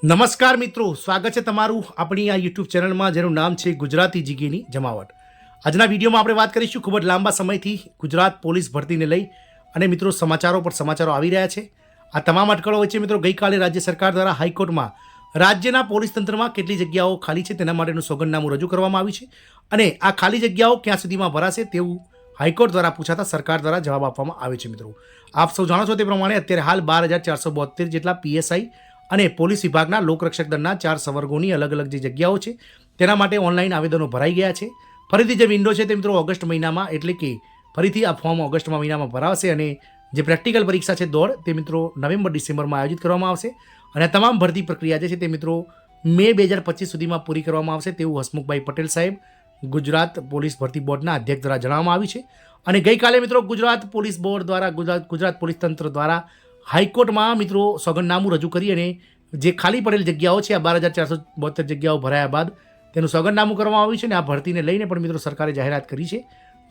નમસ્કાર મિત્રો, સ્વાગત છે તમારું આપણી આ યુટ્યુબ ચેનલમાં જેનું નામ છે ગુજરાતી જીકેની જમાવટ. આજના વિડીયોમાં આપણે વાત કરીશું ખૂબ જ લાંબા સમયથી ગુજરાત પોલીસ ભરતીને લઈ અને મિત્રો સમાચારો પર સમાચારો આવી રહ્યા છે. આ તમામ અટકળો વચ્ચે મિત્રો ગઈકાલે રાજ્ય સરકાર દ્વારા હાઈકોર્ટમાં રાજ્યના પોલીસ તંત્રમાં કેટલી જગ્યાઓ ખાલી છે તેના માટેનું સોગંદનામું રજૂ કરવામાં આવ્યું છે અને આ ખાલી જગ્યાઓ ક્યાં સુધીમાં ભરાશે તેવું હાઈકોર્ટ દ્વારા પૂછાતા સરકાર દ્વારા જવાબ આપવામાં આવે છે. મિત્રો આપ સૌ જાણો છો તે પ્રમાણે અત્યારે હાલ 12,472 જેટલા પીએસઆઈ અને પોલીસ વિભાગના લોકરક્ષક દળના 4 સંવર્ગોની અલગ અલગ જે જગ્યાઓ છે તેના માટે ઓનલાઈન આવેદનો ભરાઈ ગયા છે. ફરીથી જે વિન્ડો છે તે મિત્રો ઓગસ્ટ મહિનામાં એટલે કે ફરીથી આ ફોર્મ ઓગસ્ટ મહિનામાં ભરાશે અને જે પ્રેક્ટિકલ પરીક્ષા છે દોડ તે મિત્રો નવેમ્બર-ડિસેમ્બરમાં આયોજિત કરવામાં આવશે અને તમામ ભરતી પ્રક્રિયા જે છે તે મિત્રો મે 2025 સુધીમાં પૂરી કરવામાં આવશે તેવું હસમુખભાઈ પટેલ સાહેબ ગુજરાત પોલીસ ભરતી બોર્ડના અધ્યક્ષ દ્વારા જણાવવામાં આવ્યું છે. અને ગઈકાલે મિત્રો ગુજરાત પોલીસ બોર્ડ દ્વારા ગુજરાત પોલીસ તંત્ર દ્વારા હાઈકોર્ટમાં મિત્રો સોગંદનામું રજૂ કરી અને જે ખાલી પડેલ જગ્યાઓ છે આ 12,472 જગ્યાઓ ભરાયા બાદ તેનું સોગંદનામું કરવામાં આવ્યું છે અને આ ભરતીને લઈને પણ મિત્રો સરકારે જાહેરાત કરી છે.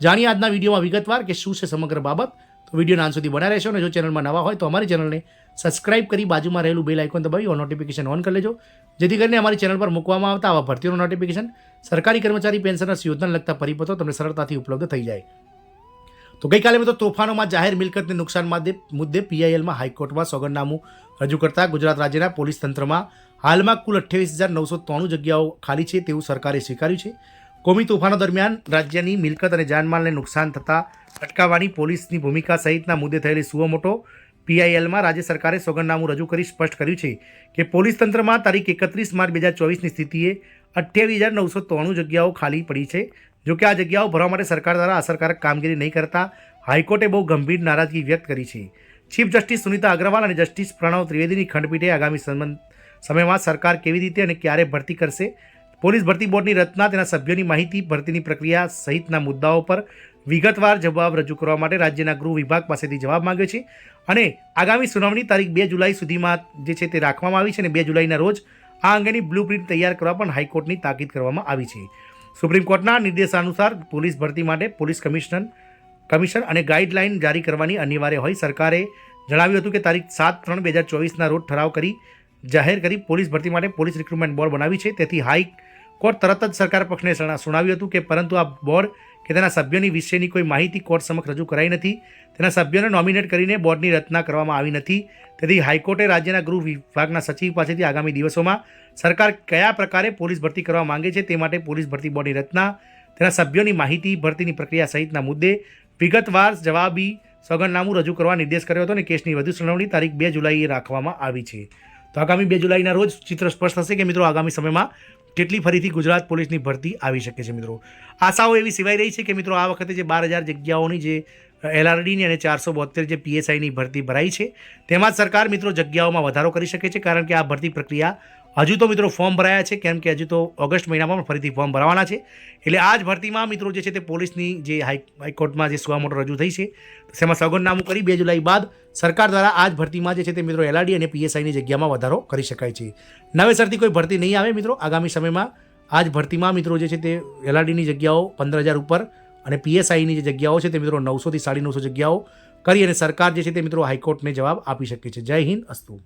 જાણીએ આજના વિડીયોમાં વિગતવાર કે શું છે સમગ્ર બાબત. તો વિડીયોના અંત સુધી બના રહેશો અને જો ચેનલમાં નવા હોય તો અમારી ચેનલને સબસ્ક્રાઇબ કરી બાજુમાં રહેલું બેલ આઇકોન દબાવી ઓન નોટિફિકેશન ઓન કરી લેજો, જેથી કરીને અમારી ચેનલ પર મૂકવામાં આવતા આવા ભરતીઓનું નોટિફિકેશન, સરકારી કર્મચારી પેન્શનર્સ યોજનાને લગતા પરિપત્રો તમને સરળતાથી ઉપલબ્ધ થઈ જાય. તો ગઈકાલે મિત્રો તોફાનોમાં જાહેર મિલકતને નુકસાન મુદ્દે પીઆઈએલમાં હાઈકોર્ટમાં સોગંદનામું રજૂ કરતા ગુજરાત રાજ્યના પોલીસ તંત્રમાં હાલમાં કુલ 28,993 જગ્યાઓ ખાલી છે તેવું સરકારે સ્વીકાર્યું છે. કોમી તોફાનો દરમિયાન રાજ્યની મિલકત અને જાનમાલને નુકસાન થતાં અટકાવવાની પોલીસની ભૂમિકા સહિતના મુદ્દે થયેલી સુઓમોટો પીઆઈએલમાં રાજ્ય સરકારે સોગંદનામું રજૂ કરી સ્પષ્ટ કર્યું છે કે પોલીસ તંત્રમાં તારીખ 31 માર્ચ 2024ની સ્થિતિએ 28,993 જગ્યાઓ ખાલી પડી છે. જો કે આ જગ્યાઓ ભરવા માટે સરકાર દ્વારા અસરકારક કામગીરી નહીં કરતા હાઈકોર્ટે બહુ ગંભીર નારાજગી વ્યક્ત કરી છે. ચીફ જસ્ટિસ સુનિતા અગ્રવાલ અને જસ્ટિસ પ્રણવ ત્રિવેદીની ખંડપીઠે આગામી સમયમાં સરકાર કેવી રીતે અને ક્યારે ભરતી કરશે, પોલીસ ભરતી બોર્ડની રચના, તેના સભ્યોની માહિતી, ભરતીની પ્રક્રિયા સહિતના મુદ્દાઓ પર વિગતવાર જવાબ રજૂ કરવા માટે રાજ્યના ગૃહ વિભાગ પાસેથી જવાબ માંગ્યો છે અને આગામી સુનાવણી તારીખ 2 જુલાઈ સુધીમાં જે છે તે રાખવામાં આવી છે અને 2 જુલાઈના રોજ આ અંગેની બ્લુપ્રિન્ટ તૈયાર કરવા પણ હાઈકોર્ટની તાકીદ કરવામાં આવી છે. સુપ્રીમ કોર્ટના નિર્દેશાનુસાર પોલીસ ભરતી માટે પોલીસ કમિશન અને ગાઈડલાઈન જારી કરવાની અનિવાર્ય હોય. સરકારે જણાવ્યું હતું કે તારીખ 7/3/2024ના રોજ ઠરાવ કરી જાહેર કરી પોલીસ ભરતી માટે પોલીસ રિક્રુટમેન્ટ બોર્ડ બનાવી છે. તેથી હાઈકોર્ટ તરત જ સરકાર પક્ષને સુનાવ્યું હતું કે પરંતુ આ બોર્ડ કે તેના સભ્યોની વિશેની કોઈ માહિતી કોર્ટ સમક્ષ રજૂ કરાઈ નથી, તેના સભ્યોને નોમિનેટ કરીને બોર્ડની રચના કરવામાં આવી નથી. તેથી હાઈકોર્ટે રાજ્યના ગૃહ વિભાગના સચિવ પાસેથી આગામી દિવસોમાં સરકાર કયા પ્રકારે પોલીસ ભરતી કરવા માંગે છે તે માટે પોલીસ ભરતી બોર્ડની રચના, તેના સભ્યોની માહિતી, ભરતીની પ્રક્રિયા સહિતના મુદ્દે વિગતવાર જવાબી સોગંદનામું રજૂ કરવા નિર્દેશ કર્યો હતો અને કેસની વધુ સુનાવણી તારીખ 2 જુલાઈએ રાખવામાં આવી છે. તો આગામી 2 જુલાઈના રોજ ચિત્ર સ્પષ્ટ થશે કે મિત્રો આગામી સમયમાં કેટલી ફરીથી ગુજરાત પોલીસની ભરતી આવી શકે છે. મિત્રો આશાઓ એવી સિવાય રહી છે કે મિત્રો આ વખતે જે 12,000 જગ્યાઓની જે એલઆરડીની અને 472 જે પીએસઆઈની ભરતી ભરાઈ છે તેમાં સરકાર મિત્રો જગ્યાઓમાં વધારો કરી શકે છે, કારણ કે આ ભરતી પ્રક્રિયા હજુ તો મિત્રો ફોર્મ ભરાયા છે, કેમ કે હજુ તો ઓગસ્ટ મહિનામાં પણ ફરીથી ફોર્મ ભરાવાના છે. એટલે આ જ ભરતીમાં મિત્રો જે છે તે પોલીસની જે હાઈકોર્ટમાં જે સુઆમોટો રજૂ થઈ છે તેમાં સોગંદનામું કરી 2 જુલાઈ બાદ સરકાર દ્વારા આ જ ભરતીમાં જે છે તે મિત્રો એલઆરડી અને પીએસઆઈની જગ્યામાં વધારો કરી શકાય છે. નવેસરથી કોઈ ભરતી નહીં આવે મિત્રો આગામી સમયમાં. આ જ ભરતીમાં મિત્રો જે છે તે એલઆરડીની જગ્યાઓ 15,000 ઉપર અને પીએસઆઈની જે જગ્યાઓ છે તે મિત્રો 900 થી 950 જગ્યાઓ કરી અને સરકાર જે છે તે મિત્રો હાઈકોર્ટને જવાબ આપી શકે છે. જય હિન્દ, અસ્તુ.